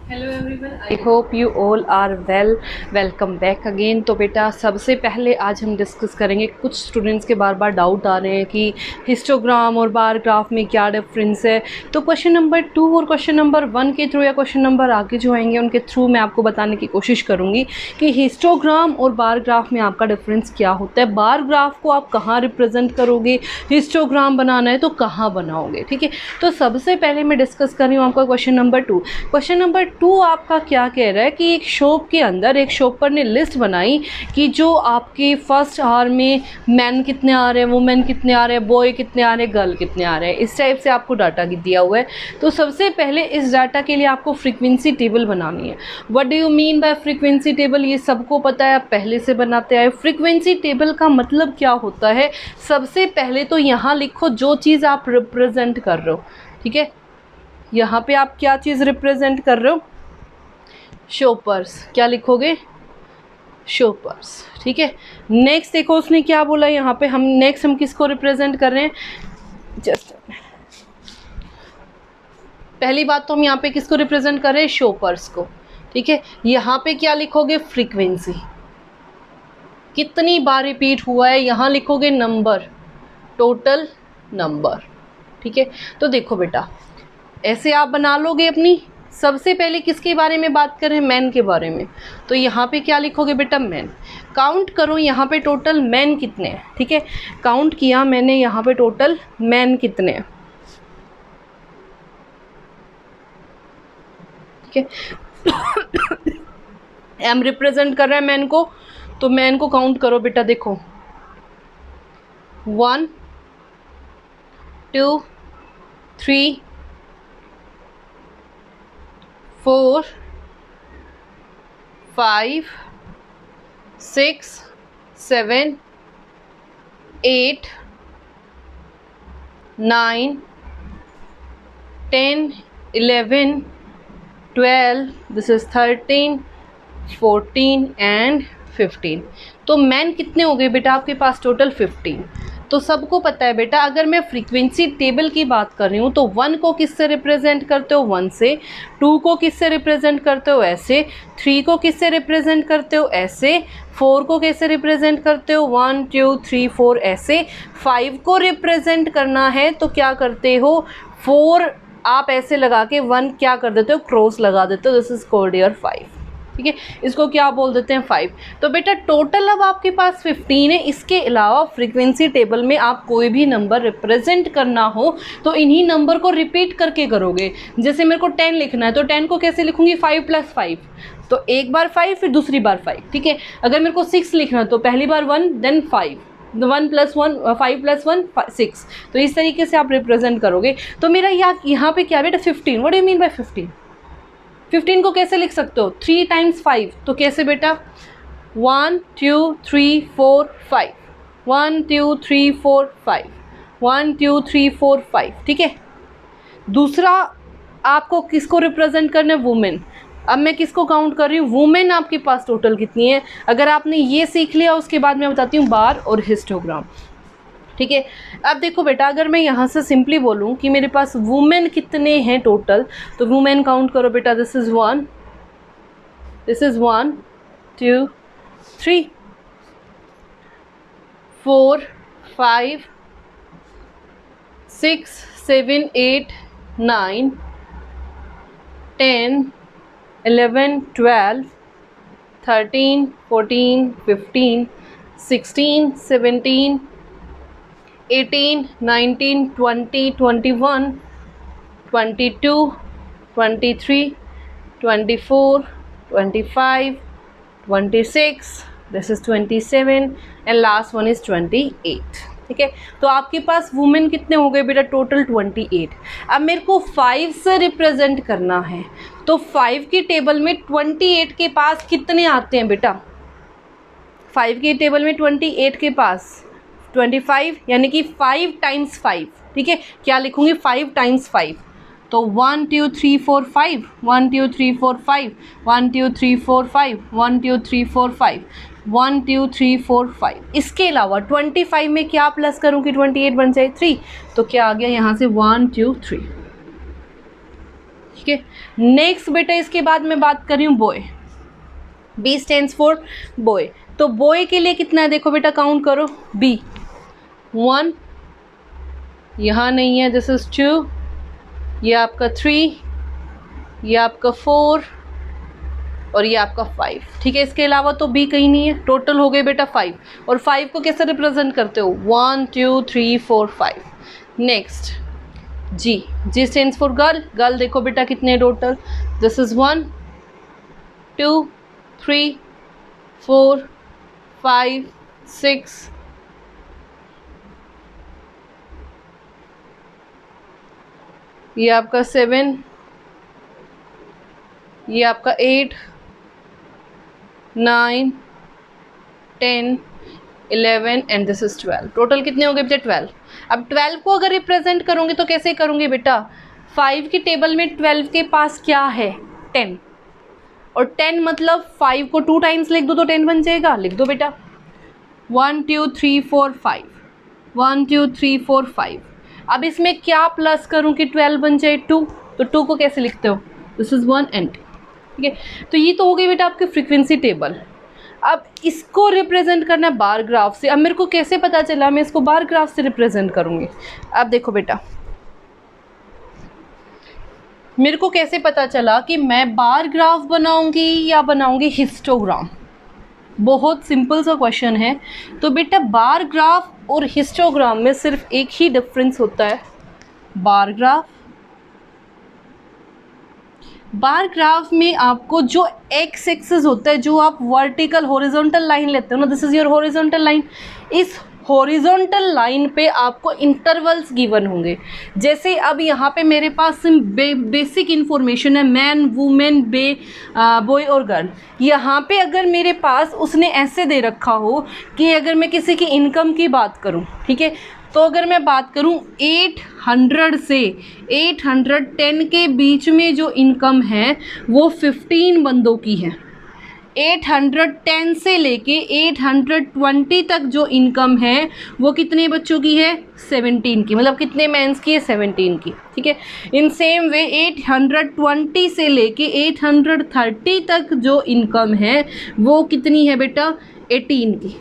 Hello everyone, I hope you all are well. Welcome back again. तो बेटा सबसे पहले आज हम डिस्कस करेंगे, कुछ स्टूडेंट्स के बार बार डाउट आ रहे हैं कि हिस्टोग्राम और बार ग्राफ में क्या डिफरेंस है। तो क्वेश्चन नंबर 2 और क्वेश्चन नंबर 1 के थ्रू या क्वेश्चन नंबर आगे जो आएंगे उनके थ्रू मैं आपको बताने की कोशिश करूँगी कि हिस्टोग्राम और बार ग्राफ में आपका डिफरेंस क्या होता है। बार ग्राफ को आप कहाँ रिप्रेजेंट करोगे, हिस्टोग्राम बनाना है तो कहाँ बनाओगे, ठीक है। तो सबसे पहले मैं डिस्कस कर रही हूँ आपका क्वेश्चन नंबर 2। क्वेश्चन नंबर 2 आपका क्या कह रहा है कि एक शॉप के अंदर एक शॉपर ने लिस्ट बनाई कि जो आपके फर्स्ट आवर में मैन कितने आ रहे हैं, वुमेन कितने आ रहे हैं, बॉय कितने आ रहे हैं, गर्ल कितने आ रहे हैं। इस टाइप से आपको डाटा दिया हुआ है। तो सबसे पहले इस डाटा के लिए आपको फ्रीक्वेंसी टेबल बनानी है। What do you mean by frequency table, ये सबको पता है, आप पहले से बनाते आए। फ्रीक्वेंसी टेबल का मतलब क्या होता है, सबसे पहले तो यहाँ लिखो जो चीज़ आप रिप्रेजेंट कर रहे हो, ठीक है। यहाँ पे आप क्या चीज़ रिप्रेजेंट कर रहे हो, शॉपर्स, क्या लिखोगे, शॉपर्स, ठीक है। नेक्स्ट देखो उसने क्या बोला यहाँ पे, हम किसको रिप्रेजेंट कर रहे हैं। जस्ट पहली बात तो हम यहाँ पे किसको रिप्रेजेंट कर रहे हैं, शॉपर्स को, ठीक है। यहाँ पे क्या लिखोगे, फ्रीक्वेंसी, कितनी बार रिपीट हुआ है, यहाँ लिखोगे नंबर, टोटल नंबर, ठीक है। तो देखो बेटा ऐसे आप बना लोगे अपनी। सबसे पहले किसके बारे में बात करें, मैन के बारे में। तो यहाँ पे क्या लिखोगे बेटा, मैन। काउंट करो यहाँ पे टोटल मैन कितने हैं, ठीक है। काउंट किया मैंने यहाँ पे टोटल मैन कितने हैं, ठीक है। एम रिप्रेजेंट कर रहा है मैन को, तो मैन को काउंट करो बेटा। देखो 1 2 3 4 5 6 7 8 9 10 11 12, दिस इज़ 13 14 एंड 15। तो मैन कितने हो गए बेटा आपके पास, टोटल 15। तो सबको पता है बेटा, अगर मैं फ्रीक्वेंसी टेबल की बात कर रही हूँ तो 1 को किससे रिप्रेजेंट करते हो, 1 से। 2 को किससे रिप्रेजेंट करते हो, ऐसे। 3 को किससे रिप्रेजेंट करते हो, ऐसे। 4 को कैसे रिप्रेजेंट करते हो, 1 2 3 4 ऐसे। 5 को रिप्रेजेंट करना है तो क्या करते हो, 4 आप ऐसे लगा के 1 क्या कर देते हो, क्रॉस लगा देते हो, दिस इज कॉल्ड योर 5, ठीक है। इसको क्या बोल देते हैं, 5। तो बेटा टोटल अब आपके पास 15 है। इसके अलावा फ्रीक्वेंसी टेबल में आप कोई भी नंबर रिप्रेजेंट करना हो तो इन्हीं नंबर को रिपीट करके करोगे। जैसे मेरे को 10 लिखना है तो 10 को कैसे लिखूंगी, 5 + 5। तो एक बार 5 फिर दूसरी बार 5, ठीक है। अगर मेरे को 6 लिखना है तो पहली बार 1 देन 5, 1 + 1 5 + 1 6। तो इस तरीके से आप रिप्रेजेंट करोगे। तो मेरा यहाँ पे क्या बेटा, 15। What do you mean by 15। 15 को कैसे लिख सकते हो, 3 × 5। तो कैसे बेटा, 1 2 3 4 5, 1 2 3 4 5, 1 2 3 4 5, ठीक है। दूसरा आपको किसको रिप्रेजेंट करना है, वुमेन। अब मैं किसको काउंट कर रही हूँ, वुमेन आपके पास टोटल कितनी है। अगर आपने ये सीख लिया उसके बाद मैं बताती हूँ बार और हिस्टोग्राम, ठीक है। अब देखो बेटा, अगर मैं यहाँ से सिंपली बोलूँ कि मेरे पास वुमेन कितने हैं टोटल, तो वुमेन काउंट करो बेटा। This is 1 2 3 4 5 6 7 8 9 10 11 12 13 14 15 16 17 18 19 20 21 22 23 24 25 26, this is 27 and last one is 28, ठीक है। तो आपके पास वुमेन कितने हो गए बेटा, टोटल 28। अब मेरे को 5 से रिप्रेजेंट करना है तो 5 की टेबल में 28 के पास कितने आते हैं बेटा, 5 की टेबल में 28 के पास 25, यानी कि 5 × 5, ठीक है। क्या लिखूंगी, 5 × 5। तो 1 2 3 4 5, 1 2 3 4 5, 1 2 3 4 5, 1 2 3 4 5, 1 2 3 4 5। इसके अलावा 25 में क्या प्लस करूँ कि 28 बन जाए 3, तो क्या आ गया यहाँ से 1 2 3। ठीक है। नेक्स्ट बेटा इसके बाद मैं बात कर रही हूँ boy. B stands for boy. तो बॉय के लिए कितना है देखो बेटा, काउंट करो। बी 1, यहाँ नहीं है, दिस इज 2, ये आपका 3, ये आपका 4 और ये आपका 5। ठीक है, इसके अलावा तो बी कहीं नहीं है। टोटल हो गए बेटा 5। और 5 को कैसे रिप्रेजेंट करते हो, 1 2 3 4 5। Next g, g stands for girl. Girl देखो बेटा कितने टोटल, दिस इज 1 2 3 4 5 6 ये आपका 7, ये आपका 8 9 10 11 एंड दिस इज 12। टोटल कितने हो गए बेटा 12। अब 12 को अगर रिप्रेजेंट करूँगी तो कैसे करूँगी बेटा, 5 की टेबल में 12 के पास क्या है 10, और 10 मतलब 5 को 2 टाइम्स लिख दो तो 10 बन जाएगा। लिख दो बेटा 1 2 3 4 5, 1 2 3 4 5। अब इसमें क्या प्लस करूँ कि 12 बन जाए 2, तो 2 को कैसे लिखते हो, दिस इज 1 एंड 2। ठीक है, तो ये तो हो गई बेटा आपकी फ्रीक्वेंसी टेबल। अब इसको रिप्रेजेंट करना बार ग्राफ से। अब मेरे को कैसे पता चला मैं इसको बार ग्राफ से रिप्रेजेंट करूँगी। अब देखो बेटा, मेरे को कैसे पता चला कि मैं बार ग्राफ बनाऊंगी या बनाऊंगी हिस्टोग्राम। बहुत सिंपल सा क्वेश्चन है। तो बेटा बार ग्राफ और हिस्टोग्राम में सिर्फ एक ही डिफरेंस होता है, बार ग्राफ में आपको जो एक्स एक्सिस होता है, जो आप वर्टिकल हॉरिजॉन्टल लाइन लेते हो ना, this is your horizontal line. इस हॉरिजॉन्टल लाइन पे आपको इंटरवल्स गिवन होंगे। जैसे अब यहाँ पे मेरे पास बेसिक इन्फॉर्मेशन है, मैन वुमेन बॉय और गर्ल। यहाँ पे अगर मेरे पास उसने ऐसे दे रखा हो कि अगर मैं किसी की इनकम की बात करूँ, ठीक है, तो अगर मैं बात करूं 800 से 810 के बीच में जो इनकम है वो 15 बंदों की है। 810 से लेके 820 तक जो इनकम है वो कितने बच्चों की है, 17 की। मतलब कितने मेंस की है, 17 की। ठीक है, इन सेम वे 820 से लेके 830 तक जो इनकम है वो कितनी है बेटा, 18 की।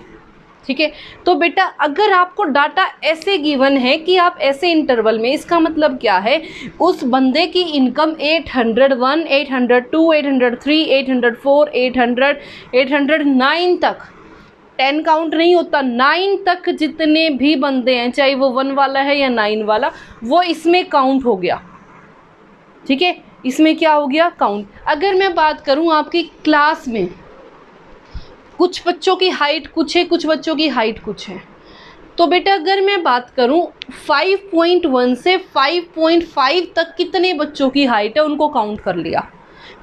ठीक है, तो बेटा अगर आपको डाटा ऐसे गिवन है कि आप ऐसे इंटरवल में, इसका मतलब क्या है, उस बंदे की इनकम 801, 802, 803, 804, 800, 809 तक, 10 काउंट नहीं होता, 9 तक जितने भी बंदे हैं, चाहे वो 1 वाला है या 9 वाला, वो इसमें काउंट हो गया। ठीक है, इसमें क्या हो गया, काउंट। अगर मैं बात करूं आपकी क्लास में, कुछ बच्चों की हाइट कुछ है, कुछ बच्चों की हाइट कुछ है, तो बेटा अगर मैं बात करूं 5.1 से 5.5 तक कितने बच्चों की हाइट है उनको काउंट कर लिया,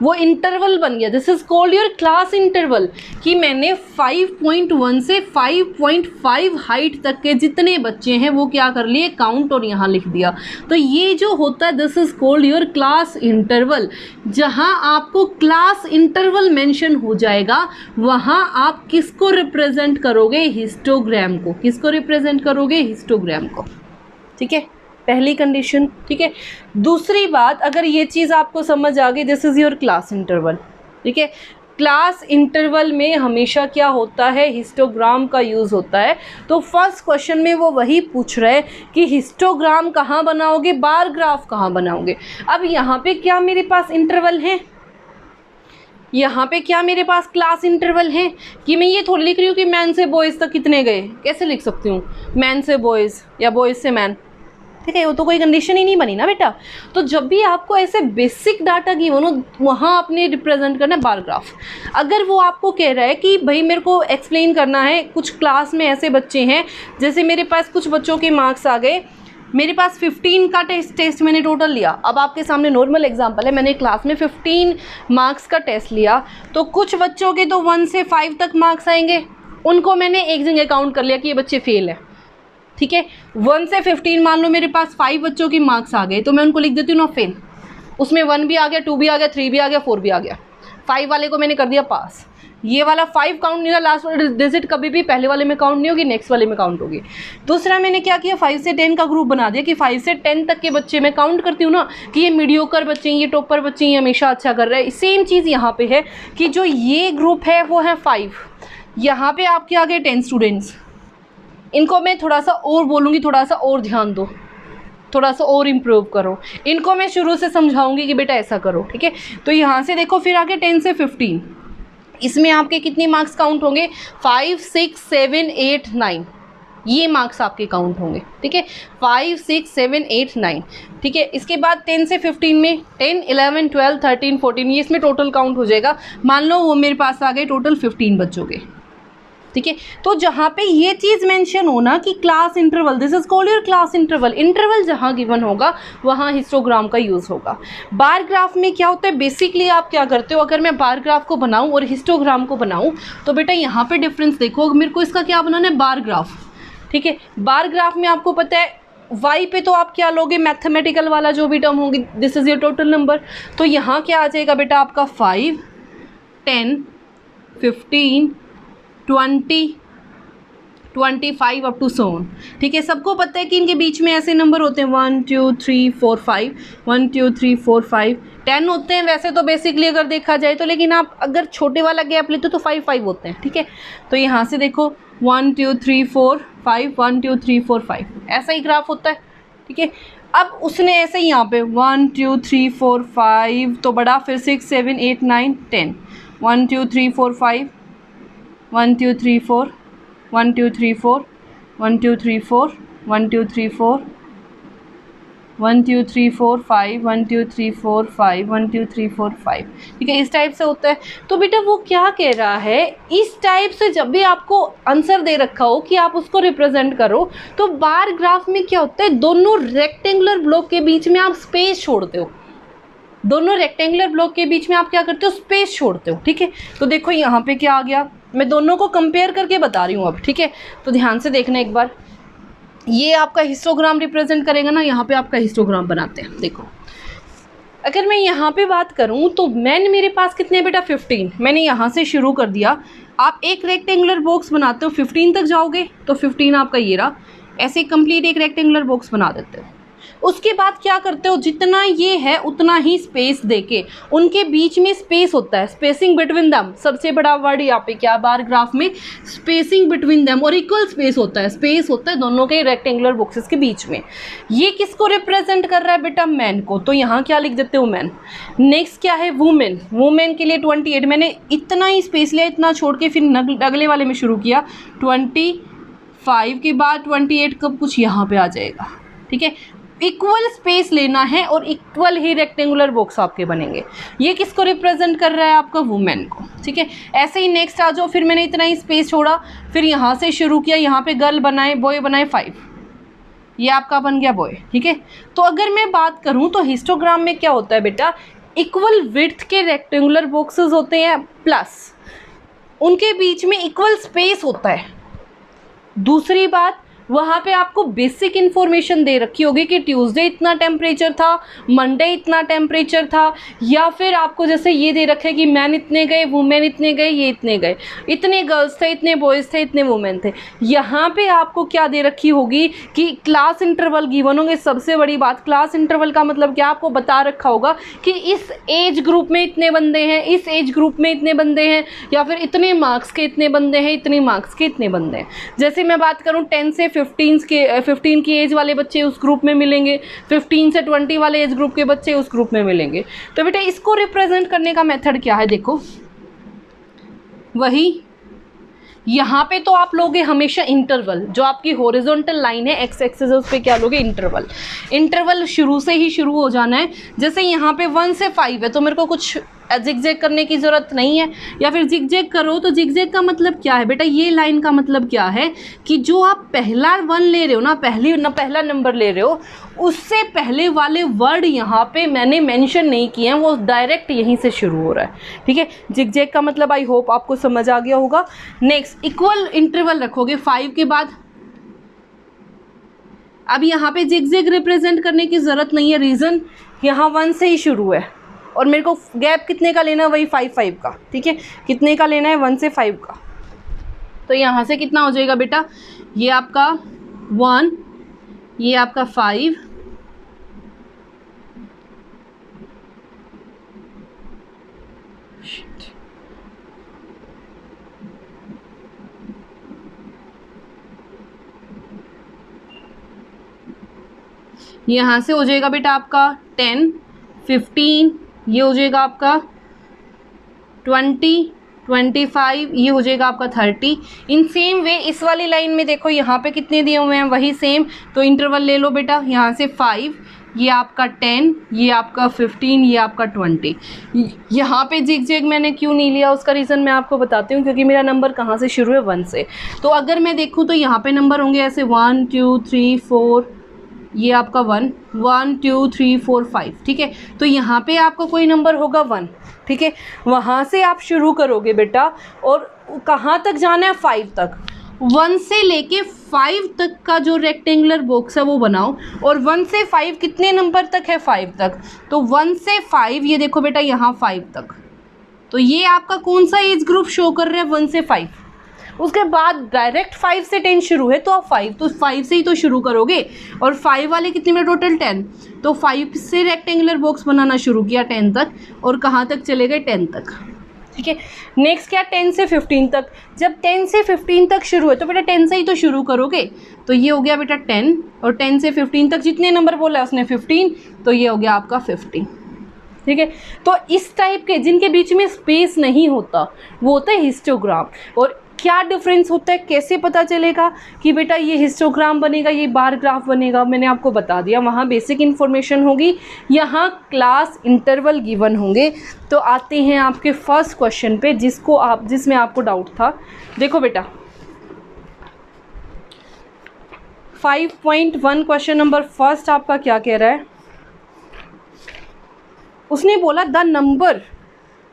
वो इंटरवल बन गया। This is called your class interval, कि मैंने 5.1 से 5.5 हाइट तक के जितने बच्चे हैं वो क्या कर लिए, काउंट, और यहाँ लिख दिया। तो ये जो होता है this is called your class interval. जहाँ आपको क्लास इंटरवल मेंशन हो जाएगा वहाँ आप किसको रिप्रेजेंट करोगे, हिस्टोग्राम को। किसको रिप्रेजेंट करोगे, हिस्टोग्राम को। ठीक है, पहली कंडीशन। ठीक है, दूसरी बात, अगर ये चीज़ आपको समझ आ गई, this is your class interval. ठीक है, क्लास इंटरवल में हमेशा क्या होता है, हिस्टोग्राम का यूज़ होता है। तो फर्स्ट क्वेश्चन में वो वही पूछ रहे हैं कि हिस्टोग्राम कहाँ बनाओगे, बार ग्राफ कहाँ बनाओगे। अब यहाँ पे क्या मेरे पास इंटरवल है, यहाँ पे क्या मेरे पास क्लास इंटरवल है, कि मैं ये थोड़ी लिख रही हूँ कि मैन से बॉयज़ तक कितने गए। कैसे लिख सकती हूँ, मैन से बॉयज़ या बॉयज़ से मैन। ठीक है, वो तो कोई कंडीशन ही नहीं बनी ना बेटा। तो जब भी आपको ऐसे बेसिक डाटा की हो ना, वहाँ आपने रिप्रेजेंट करना है बार ग्राफ। अगर वो आपको कह रहा है कि भाई मेरे को एक्सप्लेन करना है, कुछ क्लास में ऐसे बच्चे हैं, जैसे मेरे पास कुछ बच्चों के मार्क्स आ गए, मेरे पास 15 का टेस्ट मैंने टोटल लिया। अब आपके सामने नॉर्मल एग्जांपल है, मैंने क्लास में 15 मार्क्स का टेस्ट लिया, तो कुछ बच्चों के तो 1 से 5 तक मार्क्स आएंगे, उनको मैंने एक जगह काउंट कर लिया कि ये बच्चे फेल है। ठीक है, 1 से 15 मान लो मेरे पास 5 बच्चों की मार्क्स आ गए, तो मैं उनको लिख देती हूँ ना फेल। उसमें 1 भी आ गया, 2 भी आ गया, 3 भी आ गया, 4 भी आ गया। 5 वाले को मैंने कर दिया पास। ये वाला 5 काउंट नहीं होगा, लास्ट वाला डिजिट कभी भी पहले वाले में काउंट नहीं होगी, नेक्स्ट वाले में काउंट होगी। दूसरा मैंने क्या किया, 5 से 10 का ग्रुप बना दिया कि 5 से 10 तक के बच्चे मैं काउंट करती हूँ ना कि ये मीडियोकर बच्चे हैं, ये टॉपर बच्चे हैं, ये हमेशा अच्छा कर रहे हैं। सेम चीज़ यहाँ पे है कि जो ये ग्रुप है वो है 5, यहाँ पे आपके आ गए 10 स्टूडेंट्स। इनको मैं थोड़ा सा और बोलूँगी, थोड़ा सा और ध्यान दो, थोड़ा सा और इम्प्रूव करो। इनको मैं शुरू से समझाऊंगी कि बेटा ऐसा करो, ठीक है। तो यहाँ से देखो, फिर आगे 10 से 15, इसमें आपके कितने मार्क्स काउंट होंगे, 5 6 7 8 9, ये मार्क्स आपके काउंट होंगे, ठीक है। 5 6 7 8 9, ठीक है। इसके बाद 10 से 15 में 10 11 12 13 14, ये इसमें टोटल काउंट हो जाएगा। मान लो वो मेरे पास आ गए टोटल 15 बच्चों के, ठीक है। तो जहाँ पे ये चीज़ मेंशन होना कि class interval, this is called your class interval, interval जहाँ गिवन होगा वहाँ हिस्टोग्राम का यूज़ होगा। बार ग्राफ में क्या होता है, बेसिकली आप क्या करते हो, अगर मैं बार ग्राफ को बनाऊँ और हिस्टोग्राम को बनाऊँ तो बेटा यहाँ पे डिफरेंस देखो, मेरे को इसका क्या बनाना है, बार ग्राफ, ठीक है। बार ग्राफ में आपको पता है y पे तो आप क्या लोगे, मैथमेटिकल वाला जो भी टर्म होगी, this is your total number. तो यहाँ क्या आ जाएगा बेटा आपका 5 10 15 20 25 अप टू सो ऑन, ठीक है। सबको पता है कि इनके बीच में ऐसे नंबर होते हैं 1 2 3 4 5, 1 2 3 4 5 10 होते हैं वैसे तो बेसिकली अगर देखा जाए तो, लेकिन आप अगर छोटे वाला गैप लेते हो तो 5 5 होते हैं, ठीक है। तो यहाँ से देखो 1 2 3 4 5, 1 2 3 4 5, ऐसा ही ग्राफ होता है, ठीक है। अब उसने ऐसे ही यहाँ पे 1 2 3 4 5 तो बड़ा, फिर 6 7 8 9 10, 1 2 3 4 5, 1 2 3 4, 1 2 3 4, 1 2 3 4, 1 2 3 4, 1 2 3 4 5, 1 2 3 4 5, 1 2 3 4 5, ठीक है। इस टाइप से होता है। तो बेटा वो क्या कह रहा है, इस टाइप से जब भी आपको आंसर दे रखा हो कि आप उसको रिप्रेजेंट करो, तो बार ग्राफ में क्या होता है, दोनों रेक्टेंगुलर ब्लॉक के बीच में आप स्पेस छोड़ते हो, दोनों रेक्टेंगुलर ब्लॉक के बीच में आप क्या करते हो, स्पेस छोड़ते हो, ठीक है। तो देखो यहाँ पे क्या आ गया, मैं दोनों को कंपेयर करके बता रही हूँ अब, ठीक है। तो ध्यान से देखना एक बार, ये आपका हिस्टोग्राम रिप्रेजेंट करेगा ना, यहाँ पे आपका हिस्टोग्राम बनाते हैं। देखो अगर मैं यहाँ पे बात करूँ तो मैंने, मेरे पास कितने बेटा 15, मैंने यहाँ से शुरू कर दिया। आप एक रेक्टेंगुलर बॉक्स बनाते हो, 15 तक जाओगे तो 15 आपका ये रहा, ऐसे कंप्लीट एक रेक्टेंगुलर बॉक्स बना देते हो। उसके बाद क्या करते हो, जितना ये है उतना ही स्पेस देके, उनके बीच में स्पेस होता है, स्पेसिंग बिटवीन देम, सबसे बड़ा वर्ड यहाँ पे क्या, बार ग्राफ में स्पेसिंग बिटवीन देम, और इक्वल स्पेस होता है, स्पेस होता है दोनों के रेक्टेंगुलर बॉक्सेस के बीच में। ये किसको रिप्रेजेंट कर रहा है बेटा, मैन को, तो यहाँ क्या लिख देते हो, मैन। नेक्स्ट क्या है, वुमेन, वुमेन के लिए 28, मैंने इतना ही स्पेस लिया, इतना छोड़ के फिर अगले वाले में शुरू किया, 25 के बाद 28 कब कुछ यहाँ पे आ जाएगा, ठीक है। इक्वल स्पेस लेना है और इक्वल ही रेक्टेंगुलर बॉक्स आपके बनेंगे। ये किसको रिप्रेजेंट कर रहा है, आपका वुमेन को, ठीक है। ऐसे ही नेक्स्ट आ जाओ, फिर मैंने इतना ही स्पेस छोड़ा, फिर यहाँ से शुरू किया, यहाँ पे गर्ल बनाए, बॉय बनाए 5, ये आपका बन गया बॉय, ठीक है। तो अगर मैं बात करूँ तो हिस्टोग्राम में क्या होता है बेटा, इक्वल विड्थ के रेक्टेंगुलर बॉक्सेस होते हैं, प्लस उनके बीच में इक्वल स्पेस होता है। दूसरी बात, वहाँ पे आपको बेसिक इन्फॉर्मेशन दे रखी होगी कि ट्यूसडे इतना टेम्परेचर था, मंडे इतना टेम्परेचर था, या फिर आपको जैसे ये दे रखे कि मैन इतने गए, वुमेन इतने गए, ये इतने गए, इतने गर्ल्स थे, इतने बॉयज़ थे, इतने वुमेन थे। यहाँ पे आपको क्या दे रखी होगी कि क्लास इंटरवल गिवन होंगे। सबसे बड़ी बात, क्लास इंटरवल का मतलब क्या, आपको बता रखा होगा कि इस एज ग्रुप में इतने बंदे हैं, इस एज ग्रुप में इतने बंदे हैं, या फिर इतने मार्क्स के इतने बंदे हैं, इतने मार्क्स के इतने बंदे हैं। जैसे मैं बात करूँ 10 से 15 की एज वाले बच्चे उस ग्रुप में मिलेंगे, 15 से 20 वाले एज ग्रुप के बच्चे उस ग्रुप में मिलेंगे। तो बेटा इसको रिप्रेजेंट करने का मेथड क्या है, देखो वही यहाँ पे तो आप लोगे हमेशा इंटरवल, जो आपकी हॉरिजॉन्टल लाइन है एक्स एक्सिस उस पे क्या लोगे, इंटरवल। इंटरवल शुरू से ही शुरू हो जाना है। जैसे यहाँ पे 1 से 5 है तो मेरे को कुछ जिगजैग करने की ज़रूरत नहीं है, या फिर जिगजैग करो तो जिगजैग का मतलब क्या है बेटा, ये लाइन का मतलब क्या है कि जो आप पहला 1 ले रहे हो ना, पहला नंबर ले रहे हो, उससे पहले वाले वर्ड यहाँ पे मैंने मेंशन नहीं किए हैं, वो डायरेक्ट यहीं से शुरू हो रहा है, ठीक है। जिगजैग का मतलब आई होप आपको समझ आ गया होगा। नेक्स्ट इक्वल इंटरवल रखोगे 5 के बाद। अब यहाँ पे जिगजैग रिप्रेजेंट करने की ज़रूरत नहीं है, रीज़न यहाँ 1 से ही शुरू है, और मेरे को गैप कितने का लेना है, वही 5 का, ठीक है। कितने का लेना है, 1 से 5 का। तो यहाँ से कितना हो जाएगा बेटा, ये आपका 1, ये आपका 5, यहाँ से हो जाएगा बेटा आपका 10, 15, ये हो जाएगा आपका 20, 25, ये हो जाएगा आपका 30। इन सेम वे इस वाली लाइन में देखो यहाँ पे कितने दिए हुए हैं, वही सेम। तो इंटरवल ले लो बेटा, यहाँ से 5, ये आपका 10, ये आपका 15, ये आपका 20। यहाँ पे जिग जैग मैंने क्यों नहीं लिया, उसका रीज़न मैं आपको बताती हूँ, क्योंकि मेरा नंबर कहाँ से शुरू है, 1 से। तो अगर मैं देखूँ तो यहाँ पे नंबर होंगे ऐसे 1 2 3 4, ये आपका 1 1 2 3 4 5, ठीक है। तो यहाँ पे आपका कोई नंबर होगा 1, ठीक है। वहाँ से आप शुरू करोगे बेटा, और कहाँ तक जाना है, 5 तक। 1 से लेके 5 तक का जो रेक्टेंगुलर बॉक्स है वो बनाओ, और 1 से 5 कितने नंबर तक है, 5 तक। तो 1 से 5, ये देखो बेटा यहाँ 5 तक, तो ये आपका कौन सा एज ग्रुप शो कर रहा है, 1 से 5। उसके बाद डायरेक्ट 5 से 10 शुरू है, तो आप 5 से ही तो शुरू करोगे। और 5 वाले कितने में टोटल 10, तो 5 से रेक्टेंगुलर बॉक्स बनाना शुरू किया 10 तक, और कहाँ तक चले गए, 10 तक, ठीक है। नेक्स्ट क्या, 10 से 15 तक। जब 10 से 15 तक शुरू है तो बेटा 10 से ही तो शुरू करोगे। तो ये हो गया बेटा 10, और 10 से 15 तक जितने नंबर बोला है उसने 15, तो ये हो गया आपका 50, ठीक है। तो इस टाइप के जिनके बीच में स्पेस नहीं होता वो होता है हिस्टोग्राम। और क्या डिफरेंस होता है, कैसे पता चलेगा कि बेटा ये हिस्टोग्राम बनेगा, ये बार ग्राफ बनेगा, मैंने आपको बता दिया। वहाँ बेसिक इन्फॉर्मेशन होगी, यहाँ क्लास इंटरवल गिवन होंगे। तो आते हैं आपके फर्स्ट क्वेश्चन पे, जिसमें आपको डाउट था। देखो बेटा 5.1 क्वेश्चन नंबर फर्स्ट आपका क्या कह रहा है, उसने बोला the number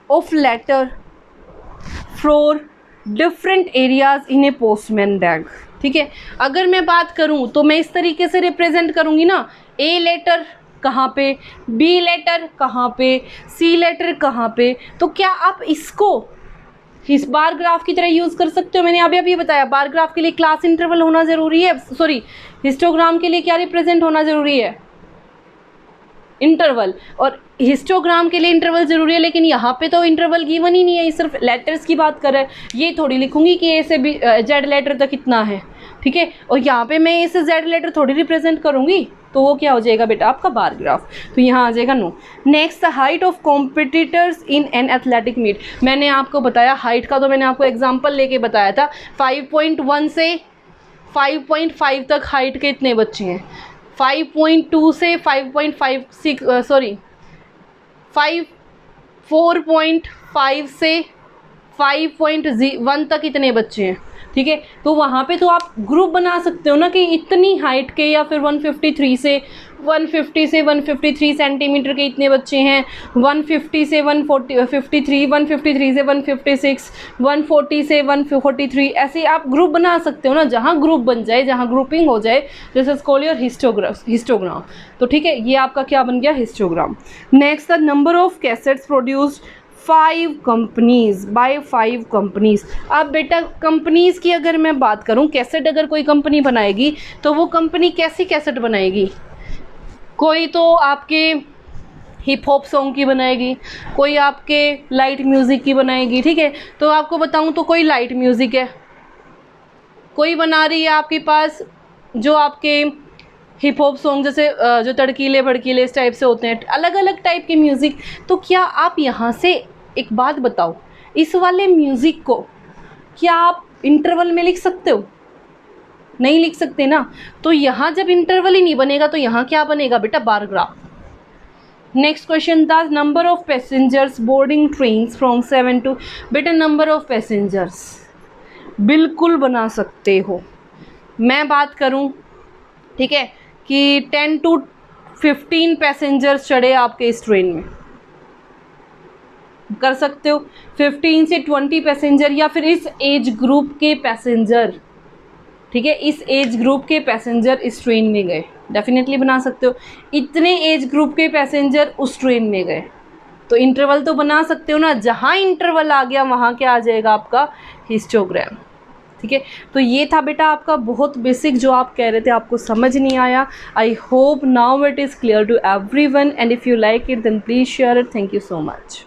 of letter for different areas in a postman bag, ठीक है। अगर मैं बात करूं तो मैं इस तरीके से रिप्रेजेंट करूंगी ना, ए लेटर कहाँ पे, बी लेटर कहाँ पे, सी लेटर कहाँ पे। तो क्या आप इसको इस बार ग्राफ की तरह यूज़ कर सकते हो। मैंने अभी बताया बार ग्राफ के लिए क्लास इंटरवल होना ज़रूरी है, सॉरी हिस्टोग्राम के लिए क्या रिप्रेजेंट होना ज़रूरी है, इंटरवल। और हिस्टोग्राम के लिए इंटरवल ज़रूरी है, लेकिन यहाँ पे तो इंटरवल गिवन ही नहीं है, ये सिर्फ लेटर्स की बात कर रहा है। ये थोड़ी लिखूंगी कि ए से बी जेड लेटर तक कितना है, ठीक है। और यहाँ पे मैं ए से जेड लेटर थोड़ी रिप्रेजेंट करूँगी, तो वो क्या हो जाएगा बेटा आपका बार ग्राफ। तो यहाँ आ जाएगा no. Next, the height of competitors in an athletic meet. मैंने आपको बताया हाइट का, तो मैंने आपको एग्जाम्पल लेके बताया था 5.1 से 5.5 तक हाइट के इतने बच्चे हैं, 5.2 से 5.56 सॉरी 4.5 से 5.1 तक इतने बच्चे हैं, ठीक है। तो वहाँ पे तो आप ग्रुप बना सकते हो ना कि इतनी हाइट के, या फिर 150 से 153 सेंटीमीटर के इतने बच्चे हैं, 150 से 153, 153 से 156, 140 से 143, ऐसे आप ग्रुप बना सकते हो ना, जहाँ ग्रुप बन जाए, जहाँ ग्रुपिंग हो जाए। This is called your histogram. तो ठीक है, ये आपका क्या बन गया, histogram. Next, the number of cassettes produced 5 companies by 5 companies. अब बेटा कंपनीज की अगर मैं बात करूं, कैसेट अगर कोई कंपनी बनाएगी तो वो कंपनी कैसी कैसेट बनाएगी, कोई तो आपके हिप हॉप सॉन्ग की बनाएगी, कोई आपके लाइट म्यूज़िक की बनाएगी, ठीक है। तो आपको बताऊं तो कोई लाइट म्यूज़िक है, कोई बना रही है आपके पास जो आपके हिप हॉप सॉन्ग जैसे जो तड़कीले भड़कीले इस टाइप से होते हैं, अलग अलग टाइप के म्यूज़िक। तो क्या आप यहाँ से एक बात बताओ, इस वाले म्यूज़िक को क्या आप इंटरवल में लिख सकते हो, नहीं लिख सकते ना। तो यहाँ जब इंटरवल ही नहीं बनेगा तो यहाँ क्या बनेगा बेटा, bar graph. Next question, the number of passengers boarding trains from 7 to, बेटा नंबर ऑफ पैसेंजर्स बिल्कुल बना सकते हो। मैं बात करूँ, ठीक है, कि 10 to 15 पैसेंजर्स चढ़े आपके इस ट्रेन में, कर सकते हो। 15 से 20 पैसेंजर, या फिर इस एज ग्रुप के पैसेंजर, ठीक है, इस एज ग्रुप के पैसेंजर इस ट्रेन में गए, डेफिनेटली बना सकते हो। इतने एज ग्रुप के पैसेंजर उस ट्रेन में गए, तो इंटरवल तो बना सकते हो ना, जहाँ इंटरवल आ गया वहाँ क्या आ जाएगा आपका हिस्टोग्राम। ठीक है, तो ये था बेटा आपका बहुत बेसिक जो आप कह रहे थे आपको समझ नहीं आया। I hope now it is clear to everyone, and if you like it then please share it. Thank you so much.